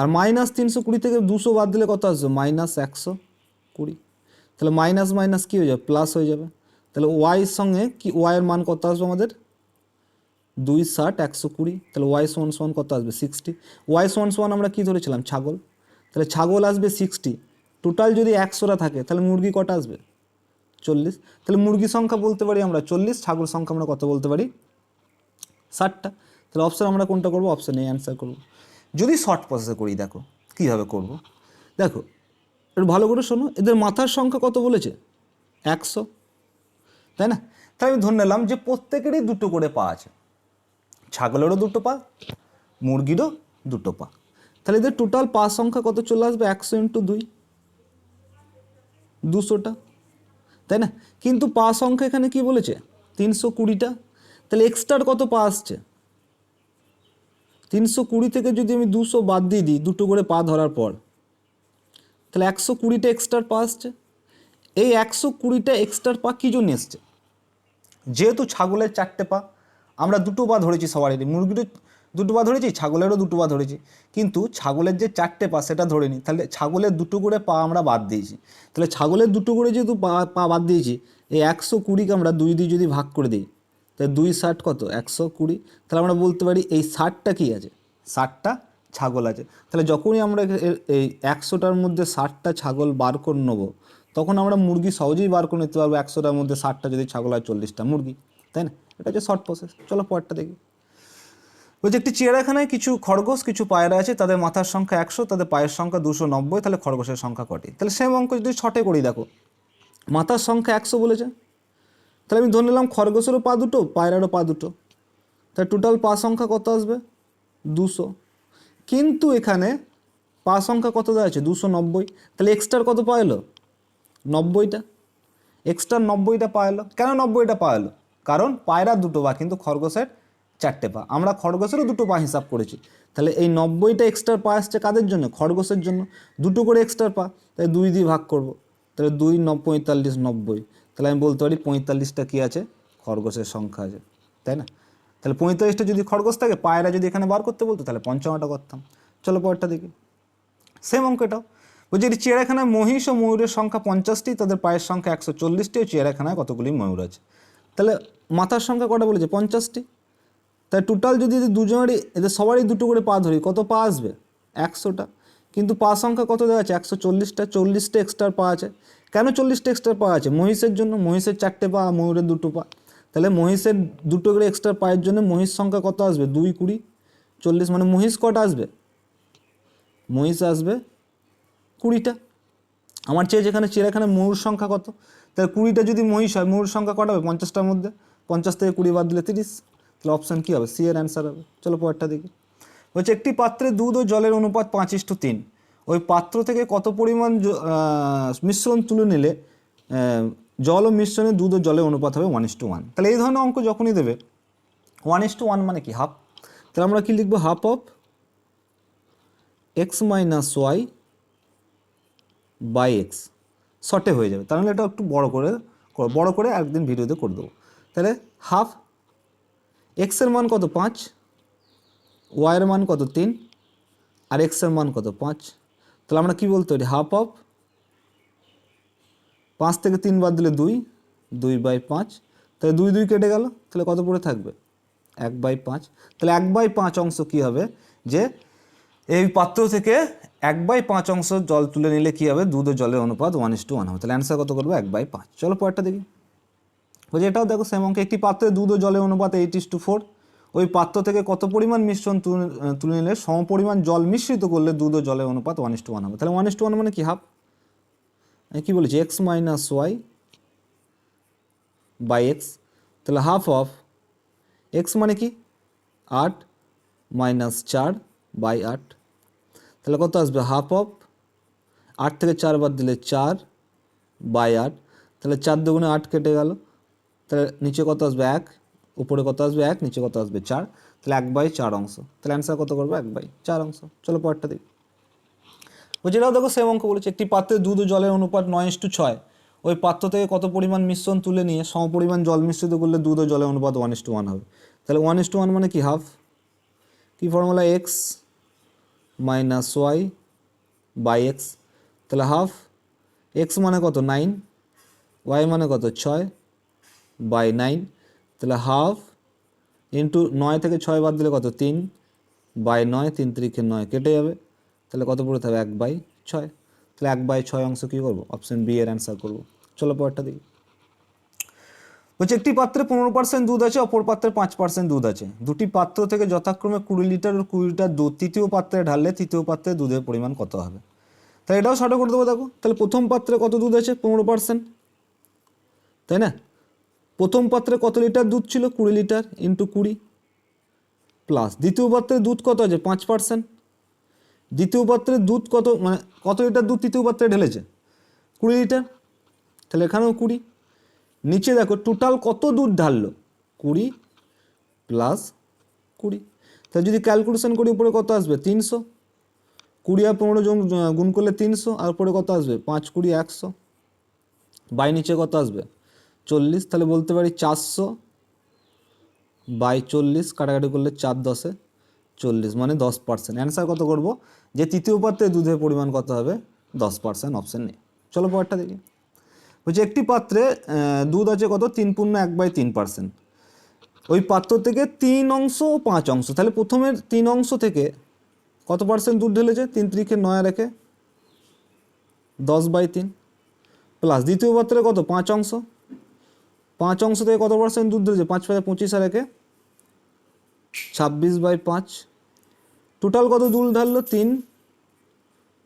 আর -320 থেকে 200 বাদ দিলে কত আসবে -120। তাহলে মাইনাস কী হয়ে যাবে প্লাস হয়ে যাবে। তাহলে ওয়াইয়ের সঙ্গে কি ওয়াইয়ের মান কত আসবে আমাদের 2 × 120, তাহলে ওয়াই সমান কত আসবে 60। ওয়াই সমান আমরা কী ধরেছিলাম ছাগল, তাহলে ছাগল আসবে 60। টোটাল যদি 100টা থাকে তাহলে মুরগি কটা আসবে 40। তাহলে মুরগি সংখ্যা বলতে পারি আমরা 40, ছাগল সংখ্যা আমরা কত বলতে পারি 60টা। তাহলে অপশান আমরা কোনটা করবো, অপশান এ অ্যান্সার করবো। যদি শর্ট প্রসেসে করি দেখো কীভাবে করব, দেখো একটু ভালো করে শোনো, এদের মাথার সংখ্যা কত বলেছে 100, তাই না? তাই আমি ধরে নিলাম যে প্রত্যেকেরই দুটো করে পা আছে, ছাগলেরও দুটো পা, মুরগিরও দুটো পা। তাহলে এদের টোটাল পা সংখ্যা কত চলে আসবে 100 × 2, 200টা, তাই না? কিন্তু পা সংখ্যা এখানে কি বলেছে 320টা, তাহলে এক্সট্রার কত পা আসছে 320 থেকে যদি আমি 200 বাদ দিয়ে দিই দুটো করে পা ধরার পর, তাহলে 120টা এক্সট্রার পা আসছে। এই 120টা এক্সট্রার পা কী জন্য এসছে, যেহেতু ছাগলের 4টে পা, আমরা দুটো পা ধরেছি সবারই, মুরগিরও দুটো পা ধরেছি, ছাগলেরও দুটো পা ধরেছি, কিন্তু ছাগলের যে 4টে পা সেটা ধরিনি, তাহলে ছাগলের দুটো করে পা আমরা বাদ দিয়েছি। তাহলে ছাগলের দুটো করে যেহেতু পা বাদ দিয়েছি, এই 120কে আমরা 2 দিয়ে যদি ভাগ করে দিই তাহলে 2 × 60 কত 120। তাহলে আমরা বলতে পারি এই 60টা কী আছে, 60টা ছাগল আছে। তাহলে যখনই আমরা এই 100টার মধ্যে 60টা ছাগল বার করে নেবো, তখন আমরা মুরগি সহজেই বার করে নিতে পারবো 100টার মধ্যে 60টা যদি ছাগল হয় 40টা মুরগি, তাই না? এটা হচ্ছে শর্ট প্রসেস। চলো পরেরটা দেখি। বলছে একটি চিড়িয়াখানায় কিছু খরগোশ কিছু পায়রা আছে, তাদের মাথার সংখ্যা 100, তাদের পায়ের সংখ্যা 290, তাহলে খরগোশের সংখ্যা কটি? তাহলে সেম অঙ্ক যদি ছটে করি, দেখো মাথার সংখ্যা 100 বলেছে, তাহলে আমি ধরে নিলাম খরগোশেরও পা দুটো পায়রারও পা দুটো, তাহলে টোটাল পা সংখ্যা কত আসবে 200। কিন্তু এখানে পা সংখ্যা কত দেওয়া আছে 290, তাহলে এক্সট্রার কত পা এলো 90টা, এক্সট্রা 90টা পা এলো। কেন 90টা পা এলো? কারণ পায়রা দুটো পা কিন্তু খরগোশের 4টে পা, আমরা খরগোশেরও দুটো পা হিসাব করেছি। তাহলে এই 90টা এক্সট্রা পা আসছে কাদের জন্য? খরগোশের জন্য। দুটো করে এক্সট্রা পা, তাই 2 দিয়ে ভাগ করব, তাহলে 2 45 90, তাহলে আমি বলতে পারি 45টা কী আছে? খরগোশের সংখ্যা আছে, তাই না? তাহলে 45টা যদি খরগোশ থাকে, পায়রা যদি এখানে বার করতে বলতো তাহলে 55টা করতাম। চলো পরেরটা দেখি। সেম অঙ্ক এটাও বলছি, এটি চিড়িয়াখানায় মহিষ ও ময়ূরের সংখ্যা 50টি, তাদের পায়ের সংখ্যা 140টি, ও চিড়িয়াখানায় কতগুলি ময়ূর আছে? তাহলে মাথার সংখ্যা কটা বলেছে? 50টি। তাই টোটাল যদি দুজনেরই, এদের সবারই দুটো করে পা ধরি, কত পা আসবে? 100টা। কিন্তু পা সংখ্যা কত দেওয়া আছে? 140টা। 40টা এক্সট্রা পা আছে। কেন 40টা এক্সট্রা পা আছে? মহিষের জন্য। মহিষের 4টে পা, ময়ূরের 2টো পা। তাহলে মহিষের 2টো করে এক্সট্রা পায়ের জন্য মহিষ সংখ্যা কত আসবে? 2 20 40, মানে মহিষ কটা আসবে? মহিষ আসবে 20টা। আমার চেয়ে যেখানে চিড়িয়াখানায় ময়ূর সংখ্যা কত, তাহলে 20টা যদি মহিষ হয়, ময়ূর সংখ্যা কটা হবে? 50টার মধ্যে 50 থেকে 20 বাদ দিলে 30। তাহলে অপশান কী হবে? সি এর অ্যান্সার হবে। চলো পরেরটা দেখি। বলছে একটি পাত্রে দুধ ও জলের অনুপাত 5:3। ওই পাত্র থেকে কত পরিমাণ মিশ্রণ তুলে নিলে জল ও মিশ্রণে দুধ ও জলের অনুপাত হবে 1:1। তাহলে এই ধরনের অঙ্ক যখনই দেবে 1:1 মানে কি? হাফ। তাহলে আমরা কি লিখবো? Half of x minus y by x. শর্টে হয়ে যাবে, তাহলে এটা একটু বড় করে একদিন ভিডিওতে করে দেবো। তাহলে হাফ এক্সের মান কত? 5, ওয়াইয়ের মান কত? 3, আর এক্সের মান কত? 5। তাহলে আমরা কি বলতে পারি? হাফ অফ 5 থেকে 3 বাদ দিলে 2, 2/5। তাহলে 2 2 কেটে গেল, তাহলে কত পড়ে থাকবে? 1/5। তাহলে 1/5 অংশ কী হবে? যে এই পাত্র থেকে 1/5 অংশ জল তুলে নিলে কী হবে? দুধ ও জলের অনুপাত 1:1 হবে। তাহলে অ্যান্সার কত করবো? 1/5। চলো পরেরটা দেখি। বলছে এটাও দেখো সেম অঙ্কে, একটি পাত্রে দুধ ও জলের অনুপাত 8:4। ওই পাত্র থেকে কত পরিমাণ মিশ্রণ তুলে নিলে সমপরিমাণ জল মিশ্রিত করলে দুধ ও জলের অনুপাত 1:1 হবে? তাহলে 1:1 মানে কি? হাফ। কী বলেছি? X minus y by x. তাহলে হাফ অফ এক্স মানে কি? 8 মাইনাস 4 বাই 8। তাহলে কত আসবে? হাফ অফ 8 থেকে 4 বাদ দিলে 4 বাই 8। তাহলে 4 দুগুণে 8 কেটে গেল, তাহলে নিচে কত আসবে? 1, উপরে কত আসবে? 1, নিচে কত আসবে? 4। তাহলে 1/4 অংশ। তাহলে অ্যান্সার কত করবো? 1/4 অংশ। চলো পরেরটা দেখি। যেটাও দেখো সেম অঙ্ক বলেছে, একটি পাত্রে দুধ ও জলের অনুপাত 9:6। ওই পাত্র থেকে কত পরিমাণ মিশ্রণ তুলে নিয়ে সমপরিমাণ জল মিশ্রিত করলে দুধ ও জলের অনুপাত 1:1 হবে? তাহলে 1:1 মানে কি? হাফ। কি formula? X minus y by x. তাহলে হাফ এক্স মানে কত? 9, ওয়াই মানে কত? 6 বাই 9। তাহলে হাফ ইন্টু 9 থেকে 6 বাদ দিলে কত? 3 বাই 9, 3 3 9 কেটে যাবে, তাহলে কত পড়ে থাকবে? 1/6। তাহলে 1/6 অংশ কী করবো? অপশান বি এর অ্যান্সার করবো। চলো পরেরটা দেখি। বলছে একটি পাত্রে 15% দুধ আছে, অপর পাত্রে 5% দুধ আছে। দুটি পাত্র থেকে যথাক্রমে 20 লিটার ও 20 লিটার দুধ তৃতীয় পাত্রে ঢাললে তৃতীয় পাত্রে দুধের পরিমাণ কত হবে? তাহলে এটাও শর্টে করে দেবো। দেখো তাহলে প্রথম পাত্রে কত দুধ আছে? 15%, তাই না? প্রথম পাত্রে কত লিটার দুধ ছিল? 20 লিটার ইন্টু 20 প্লাস দ্বিতীয় পাত্রে দুধ কত আছে? 5%। দ্বিতীয় পাত্রে দুধ কত, মানে কত লিটার দুধ তৃতীয় পাত্রে ঢেলেছে? 20 লিটার। তাহলে এখানেও 20। নিচে দেখো টোটাল কত দুধ ঢাললো? 20 প্লাস 20। তাহলে যদি ক্যালকুলেশন করি উপরে কত আসবে? 300। 20 আর 15 জন গুণ করলে 300, আর উপরে কত আসবে? 5 20 100 বাই নিচে কত আসবে? 40। তাহলে বলতে পারি 400 বাই 40, কাটাকাটি করলে 4 10 40, মানে 10%। অ্যান্সার কত করব? যে তৃতীয় পাত্রে দুধের পরিমাণ কত হবে? 10%। অপশান নেই। চলো পরেরটা দেখি। বলছে একটি পাত্রে দুধ আছে কত? 3/1/3%। ওই পাত্র থেকে 3 অংশ ও 5 অংশ। তাহলে প্রথমের 3 অংশ থেকে কত পার্সেন্ট দুধ ঢেলেছে? 3 3 9 রেখে 10/3 প্লাস দ্বিতীয় পাত্রে কত? 5 অংশ। 5 অংশ থেকে কত পার্সেন্ট দুধ ঢেলেছে? 5 5 25 রেখে 26/5। টোটাল কত দুধ ঢাললো? 3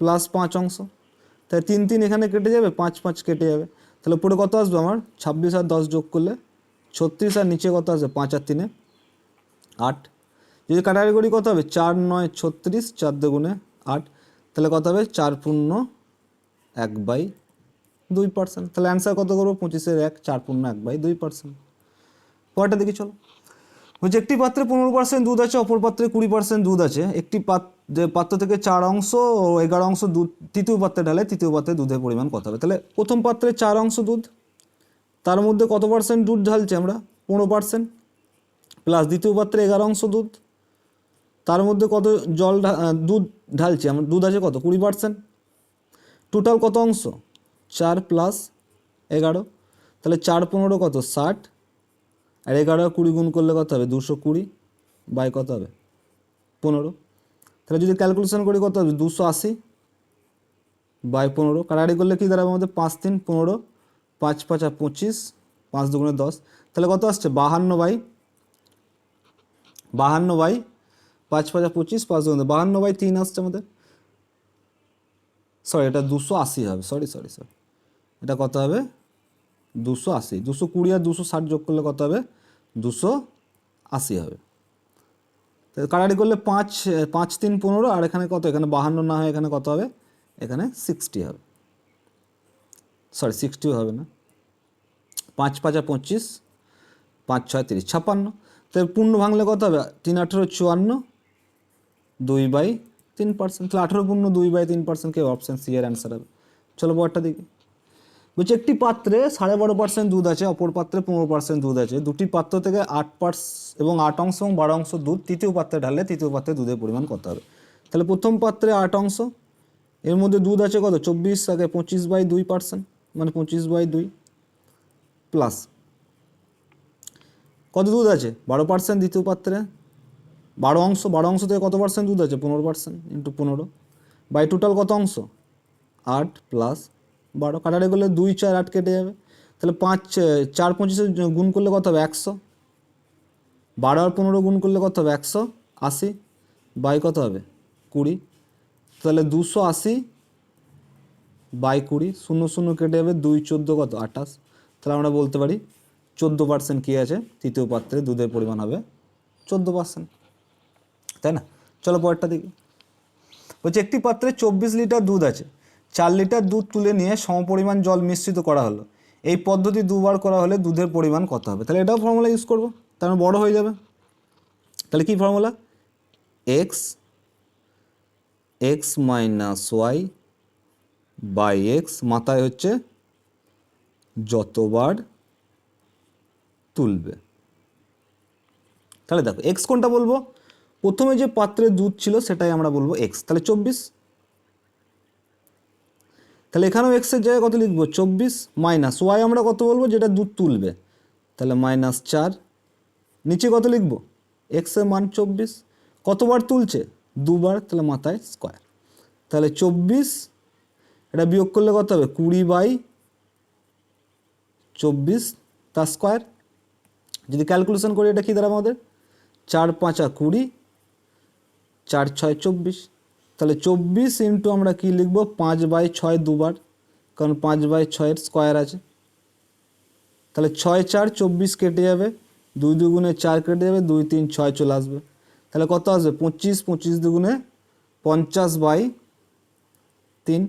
প্লাস 5 অংশ। তাই 3 3 এখানে কেটে যাবে, 5 5 কেটে যাবে। তাহলে উপরে কত আসবে আমার? 26 আর 10 যোগ করলে 36, আর নিচে কত আসবে? 5 আর 3 8। যদি কাটাকাটি করি কত হবে? 4 9 36, 4 দুগুণে 8। তাহলে কত হবে? 4 পূর্ণ 1/3। 2%। তাহলে অ্যান্সার কত করবো, 25-এর 1, 4×1/2%। পরেরটা দেখি চলো। বলছে একটি পাত্রে 15% দুধ আছে, অপর পাত্রে 20% দুধ আছে। একটি পাত্র থেকে 4 অংশ ও 11 অংশ দুধ তৃতীয় পাত্রে ঢালে, তৃতীয় পাত্রে দুধের পরিমাণ কত হবে? তাহলে প্রথম পাত্রে 4 অংশ দুধ, তার মধ্যে কত পার্সেন্ট দুধ ঢালছে আমরা? 15%, প্লাস দ্বিতীয় পাত্রে 11 অংশ দুধ, তার মধ্যে কত দুধ ঢালছি আমরা? দুধ আছে কত? 20%। টোটাল কত অংশ? 4 + 11, তাহলে 4×15 কত? 60, আর 11 20 গুণ করলে কত হবে? 220 বাই কত হবে? 15। তাহলে যদি ক্যালকুলেশন করি কত হবে? 280 বাই 15, কাটাকাটি করলে কী দাঁড়াবে আমাদের? 5 3 15, 5 5 25, 5 2 10, তাহলে কত আসছে? 52 বাই 5 5 25, 5 2 52/3 আসছে আমাদের। সরি, এটা 280 হবে, সরি, এটা কত হবে? 280, 220 আর 260 যোগ করলে কত হবে? 280 হবে। কাটাকাটি করলে 5 5 3 15, আর এখানে কত? এখানে 52 না হয় এখানে কত হবে? এখানে 60 হবে, সরি 60 হবে না, 5 5 25, 5 6 30, 56। তাহলে পূর্ণ ভাঙলে কত হবে? 3 18 54, 2/3%। তাহলে 18 × 2/3% অপশান সি এর অ্যান্সার হবে। চলো পরেরটা দেখি। বলছে একটি পাত্রে 12.5% দুধ আছে, অপর পাত্রে 15% দুধ আছে। দুটি পাত্র থেকে 8 এবং 8 অংশ এবং 12 অংশ দুধ তৃতীয় পাত্রে ঢাললে তৃতীয় পাত্রে দুধের পরিমাণ কত হবে? তাহলে প্রথম পাত্রে 8 অংশ, এর মধ্যে দুধ আছে কত? 24, আগে 25/2%, মানে 25/2, প্লাস কত দুধ আছে? 12% দ্বিতীয় পাত্রে, 12 অংশ থেকে কত পার্সেন্ট দুধ আছে? 15%, ইন্টু 15 বাই টোটাল কত অংশ? 8 + 12, কাটাকাটি করলে 2 4 8 কেটে যাবে। তাহলে 5 4 25 গুণ করলে কত হবে? 100, 12 আর 15 গুণ করলে কত হবে? 180 বাই কত হবে? 20, তাহলে 280 বাই 20, 0 0 কেটে যাবে, 2 14 কত? 28। তাহলে আমরা বলতে পারি 14% কী আছে? তৃতীয় পাত্রে দুধের পরিমাণ হবে 14%, তাই না? চলো পরেরটা দেখি। বলছে একটি পাত্রে 24 লিটার দুধ আছে, 4 লিটার দুধ তুলে নিয়ে সমপরিমাণ জল মিশ্রিত করা হলো। এই পদ্ধতি দুবার করা হলে দুধের পরিমাণ কত হবে? তাহলে এটাও ফর্মুলা ইউজ করবো, তার মানে বড় হয়ে যাবে। তাহলে কি formula? X minus y by x, মাথায় হচ্ছে যতবার তুলবে। তাহলে দেখো এক্স কোনটা বলবো? প্রথমে যে পাত্রে দুধ ছিল সেটাই আমরা বলবো এক্স, তাহলে 24। তাহলে এখানেও এক্সের জায়গায় কত লিখবো? 24, মাইনাস ওয়াই আমরা কত বলবো? যেটা দুধ তুলবে, তাহলে -4। নিচে কত লিখবো? এক্সের মান 24, কতবার তুলছে? দুবার, তাহলে মাথায় স্কোয়ার। তাহলে 24, এটা বিয়োগ করলে কত হবে? 20/24 তার স্কোয়ার। যদি ক্যালকুলেশন করি এটা কী দাঁড়াবে আমাদের? 4 5 20, 4 6 24, তাহলে 24 ইন্টু আমরা কী লিখবো? 5/6 দুবার, কারণ 5/6 স্কোয়ার আছে। তাহলে 6 4 24 কেটে যাবে, 2 2 গুণে 4 কেটে যাবে, 2 3 6 চলে আসবে। তাহলে কত আসবে? 25, 25 দুগুণে 50/3,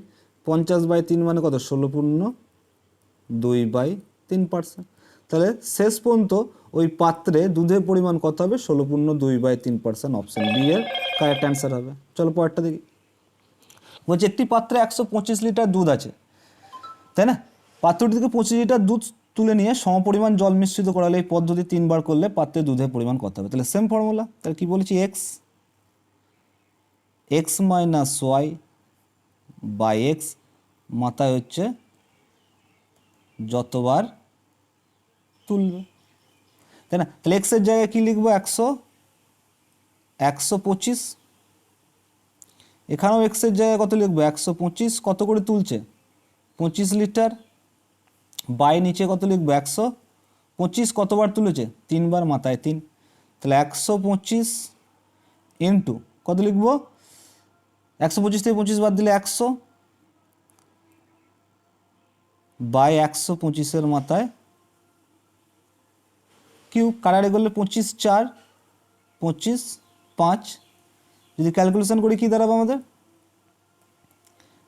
50/3 মানে কত? 16/2/3%। তাহলে শেষ পর্যন্ত ওই পাত্রে দুধের পরিমাণ কত হবে? 16/2/3%, অপশান বি এর কারেক্ট অ্যান্সার হবে। চলো পরেরটা দেখি। বলছে একটি পাত্রে 125 লিটার দুধ আছে, তাই না? পাত্রটি থেকে 25 লিটার দুধ তুলে নিয়ে সমপরিমাণ জল মিশ্রিত করা হলে এই পদ্ধতি 3বার করলে পাত্রে দুধের পরিমাণ কত হবে? তাহলে সেম ফর্মুলা। তাহলে কী বলেছি? X minus y by x, মাথায় হচ্ছে যতবার তুলবে, তাই না? তাহলে এক্সের জায়গায় কী লিখবো? 125। এখানেও এক্সের জায়গায় কত লিখবো? 125। কত করে তুলছে? 25 লিটার, বাই নিচে কত লিখবো? 125 কতবার তুলেছে? 3বার, মাথায় 3। তাহলে 125 ইন্টু কত লিখবো? 125 থেকে 25 বাদ দিলে 100 বাই 125-এর মাথায় কিউব, কাটাকাটি করলে 25 4 25 5, যদি ক্যালকুলেশন করি কী দাঁড়াবে আমাদের?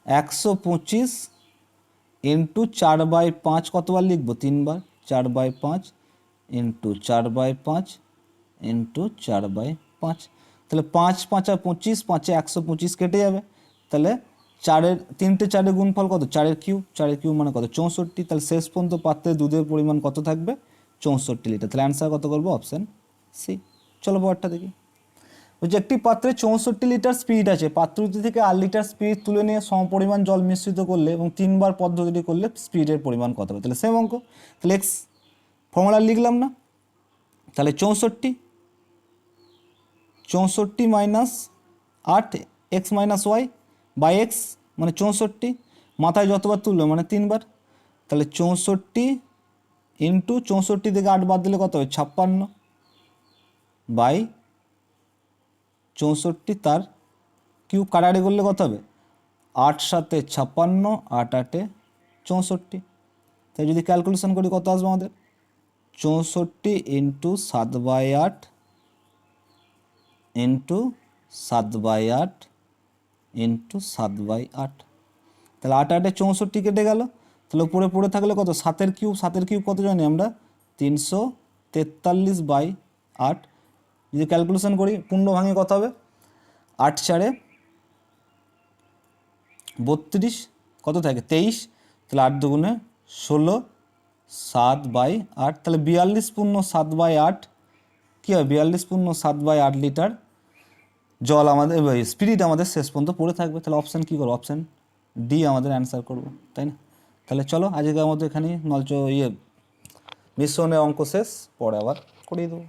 125 ইন্টু 4/5 কতবার লিখবো? 3 বার। 4/5 ইন্টু 4/5 ইন্টু 4/5, তাহলে 5 5 আর 25, 5-এ 125 কেটে যাবে। তাহলে 3টে 4-এর গুণফল কত? 4-এর কিউব, 4-এর কিউব মানে কত? 64। তাহলে শেষ পর্যন্ত পাত্রে দুধের পরিমাণ কত থাকবে? 64 লিটার। তাহলে অ্যান্সার কত করবো? Option C. চলো পরেরটা দেখি। বলছে একটি পাত্রে 64 লিটার স্পিরিট আছে, পাত্রটি থেকে 8 লিটার স্পিরিট তুলে নিয়ে সমপরিমাণ জল মিশ্রিত করলে এবং 3 বার পদ্ধতিটি করলে স্পিরিটের পরিমাণ কত হবে? তাহলে সেম অঙ্ক। তাহলে এক্স ফর্মুলা লিখলাম না, তাহলে 64 minus 8 x minus y by x মানে 64, মাথায় যতবার তুললো মানে 3 বার। তাহলে 64 ইন্টু 64 থেকে 8 বাদ দিলে কত হবে? 56 বাই 64 তার কিউব কাটাকাটি করলে কত হবে? 8 7 56, 8 8 64। তাই যদি ক্যালকুলেশন করি কত আসবে আমাদের? 64 ইন্টু 7/8 ইন্টু 7/8 ইন্টু 7/8, তাহলে 8 8 64 কেটে গেল। তাহলে উপরে পড়ে থাকলে কত? 7-এর কিউব, 7-এর কিউব কত জানি আমরা? 343/8। যদি ক্যালকুলেশন করি পূর্ণ ভাঙে কত হবে? 8 4 32, কত থাকে? 23। তাহলে 8 2 16, 7/8, তাহলে 42 পূর্ণ 7/8 কী হবে? 42 পূর্ণ 7/8 লিটার জল আমাদের স্পিরিট আমাদের শেষ পর্যন্ত পড়ে থাকবে। তাহলে অপশান কী করবো? অপশান ডি আমাদের অ্যান্সার করবো, তাই না? তাহলে চলো আজকের মধ্যে এখানেই মিশ্রণের অঙ্ক শেষ, পরে আবার করিয়ে দেবো।